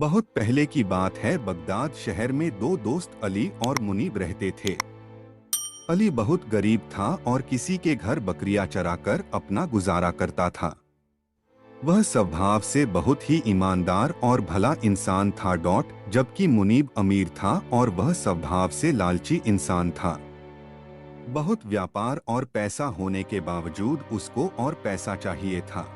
बहुत पहले की बात है। बगदाद शहर में दो दोस्त अली और मुनीब रहते थे। अली बहुत गरीब था और किसी के घर बकरियां चराकर अपना गुजारा करता था। वह स्वभाव से बहुत ही ईमानदार और भला इंसान था। जबकि मुनीब अमीर था और वह स्वभाव से लालची इंसान था। बहुत व्यापार और पैसा होने के बावजूद उसको और पैसा चाहिए था।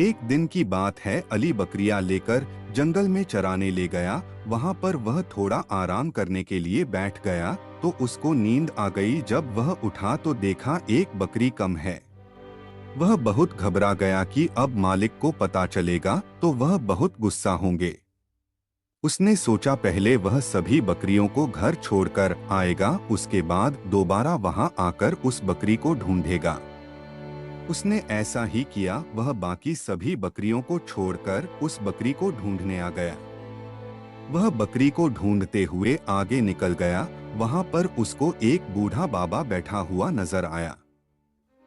एक दिन की बात है, अली बकरियां लेकर जंगल में चराने ले गया। वहां पर वह थोड़ा आराम करने के लिए बैठ गया तो उसको नींद आ गई। जब वह उठा तो देखा एक बकरी कम है। वह बहुत घबरा गया कि अब मालिक को पता चलेगा तो वह बहुत गुस्सा होंगे। उसने सोचा पहले वह सभी बकरियों को घर छोड़कर आएगा, उसके बाद दोबारा वहां आकर उस बकरी को ढूंढेगा। उसने ऐसा ही किया। वह बाकी सभी बकरियों को छोड़कर उस बकरी को ढूंढने आ गया। वह बकरी को ढूंढते हुए आगे निकल गया। वहां पर उसको एक बूढ़ा बाबा बैठा हुआ नजर आया।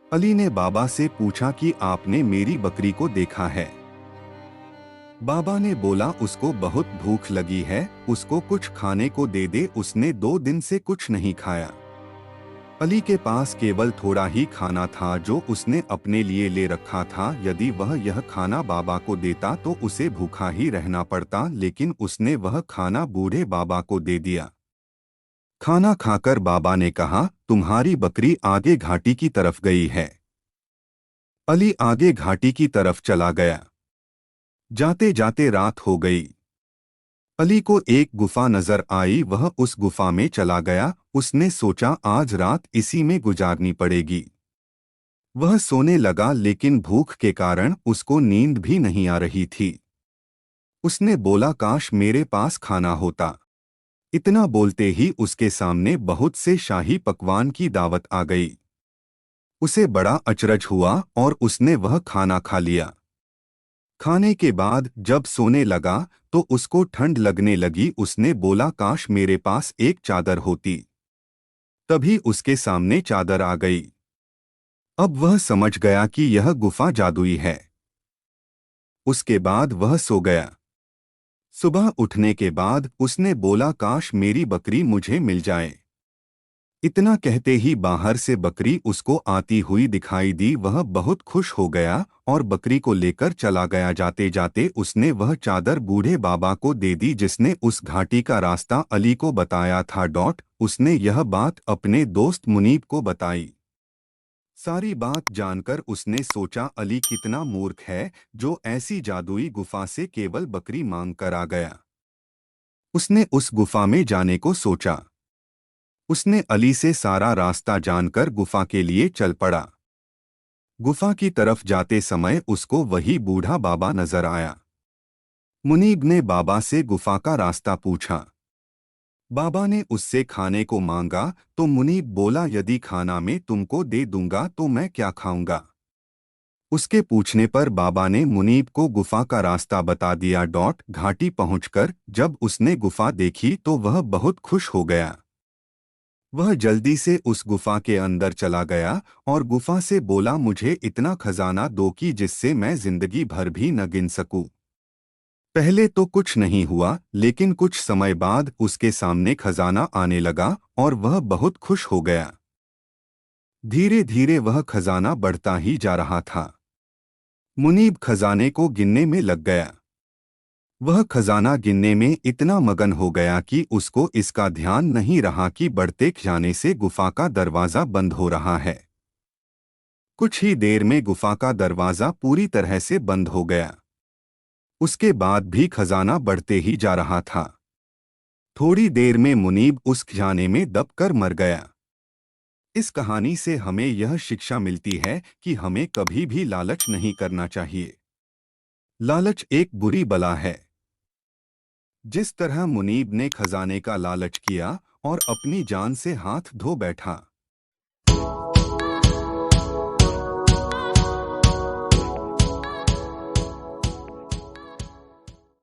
अली ने बाबा से पूछा कि आपने मेरी बकरी को देखा है? बाबा ने बोला उसको बहुत भूख लगी है, उसको कुछ खाने को दे दे, उसने 2 दिन से कुछ नहीं खाया। अली के पास केवल थोड़ा ही खाना था जो उसने अपने लिए ले रखा था। यदि वह यह खाना बाबा को देता तो उसे भूखा ही रहना पड़ता, लेकिन उसने वह खाना बूढ़े बाबा को दे दिया। खाना खाकर बाबा ने कहा, तुम्हारी बकरी आगे घाटी की तरफ गई है। अली आगे घाटी की तरफ चला गया। जाते जाते रात हो गई। अली को एक गुफा नजर आई। वह उस गुफा में चला गया। उसने सोचा आज रात इसी में गुजारनी पड़ेगी। वह सोने लगा, लेकिन भूख के कारण उसको नींद भी नहीं आ रही थी। उसने बोला काश मेरे पास खाना होता। इतना बोलते ही उसके सामने बहुत से शाही पकवान की दावत आ गई। उसे बड़ा अचरज हुआ और उसने वह खाना खा लिया। खाने के बाद जब सोने लगा तो उसको ठंड लगने लगी। उसने बोला काश मेरे पास एक चादर होती। तभी उसके सामने चादर आ गई। अब वह समझ गया कि यह गुफा जादुई है। उसके बाद वह सो गया। सुबह उठने के बाद उसने बोला काश मेरी बकरी मुझे मिल जाए। इतना कहते ही बाहर से बकरी उसको आती हुई दिखाई दी। वह बहुत खुश हो गया और बकरी को लेकर चला गया। जाते जाते उसने वह चादर बूढ़े बाबा को दे दी जिसने उस घाटी का रास्ता अली को बताया था। उसने यह बात अपने दोस्त मुनीब को बताई। सारी बात जानकर उसने सोचा अली कितना मूर्ख है जो ऐसी जादुई गुफा से केवल बकरी मांग कर आ गया। उसने उस गुफा में जाने को सोचा। उसने अली से सारा रास्ता जानकर गुफा के लिए चल पड़ा। गुफा की तरफ जाते समय उसको वही बूढ़ा बाबा नजर आया। मुनीब ने बाबा से गुफा का रास्ता पूछा। बाबा ने उससे खाने को मांगा तो मुनीब बोला यदि खाना मैं तुमको दे दूंगा तो मैं क्या खाऊंगा। उसके पूछने पर बाबा ने मुनीब को गुफा का रास्ता बता दिया। घाटी पहुंचकर जब उसने गुफा देखी तो वह बहुत खुश हो गया। वह जल्दी से उस गुफा के अंदर चला गया और गुफा से बोला मुझे इतना खजाना दो कि जिससे मैं जिंदगी भर भी न गिन सकूं। पहले तो कुछ नहीं हुआ, लेकिन कुछ समय बाद उसके सामने खजाना आने लगा और वह बहुत खुश हो गया। धीरे धीरे वह खजाना बढ़ता ही जा रहा था। मुनीब खजाने को गिनने में लग गया। वह खजाना गिनने में इतना मगन हो गया कि उसको इसका ध्यान नहीं रहा कि बढ़ते जाने से गुफा का दरवाजा बंद हो रहा है। कुछ ही देर में गुफा का दरवाजा पूरी तरह से बंद हो गया। उसके बाद भी खजाना बढ़ते ही जा रहा था। थोड़ी देर में मुनीब उस खजाने में दबकर मर गया। इस कहानी से हमें यह शिक्षा मिलती है कि हमें कभी भी लालच नहीं करना चाहिए। लालच एक बुरी बला है। जिस तरह मुनीब ने खजाने का लालच किया और अपनी जान से हाथ धो बैठा।